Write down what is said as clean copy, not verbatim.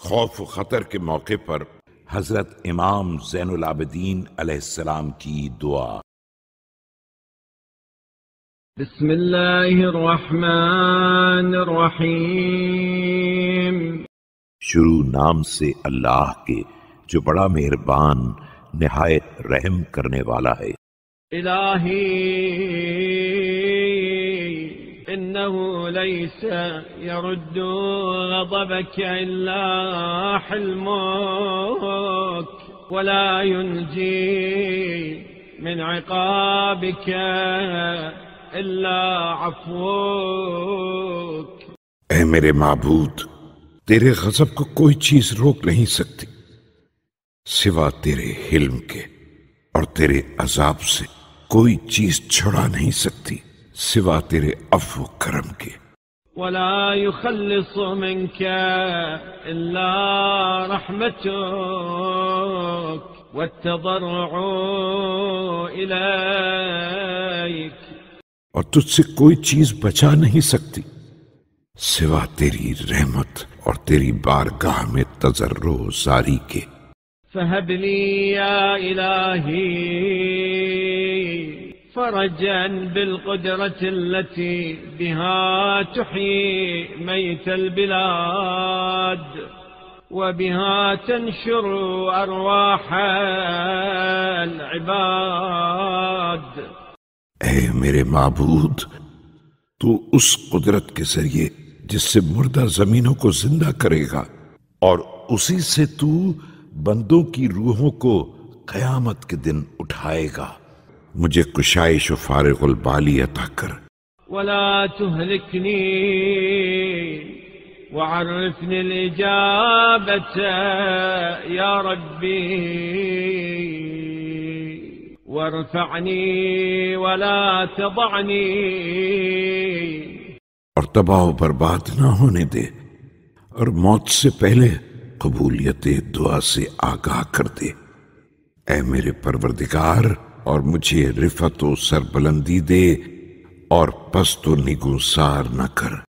خوف و خطر کے موقع پر حضرت امام زین العابدین علیہ السلام کی دعا۔ بسم اللہ الرحمن الرحیم۔ شروع نام سے اللہ کے جو بڑا مہربان نہایت رحم کرنے والا ہے۔ الہی انه ليس يرد غضبك الا حلمك ولا ينجي من عقابك الا عفوك۔ اے میرے معبود، تیرے غضب کو کوئی چیز روک نہیں سکتی سوا تیرے حلم کے، اور تیرے عذاب سے کوئی چیز چھڑا نہیں سکتی سوا تیرے عفو و کرم کے۔ ولا يخلص منك الا رحمتك والتضرع اليك۔ اور تجھ سے کوئی چیز بچا نہیں سکتی سوا تیری رحمت اور تیری بارگاہ میں تضرع زاری کے۔ فهب لي يا إلهي فرجا بالقدرة التي بها تحيي ميت البلاد وبها تنشر أرواح العباد۔ اے میرے معبود، تو اس قدرت کے ذریعے جس سے مردہ زمینوں کو زندہ کرے گا، اور اسی سے تو بندوں کی روحوں کو قیامت کے دن اٹھائے گا، مجھے کشائش و فارغ البالی عطا کر۔ ولا تهلكني وعرفني الإجابة يا ربي وارفعني ولا تضعني۔ اور تباہ و برباد نہ ہونے دے، اور موت سے پہلے قبولیت دعا سے آگاہ کر دے۔ اے میرے پروردگار، اور مجھے رفعت و سربلندی دے، اور پست و نگوسار نہ کر۔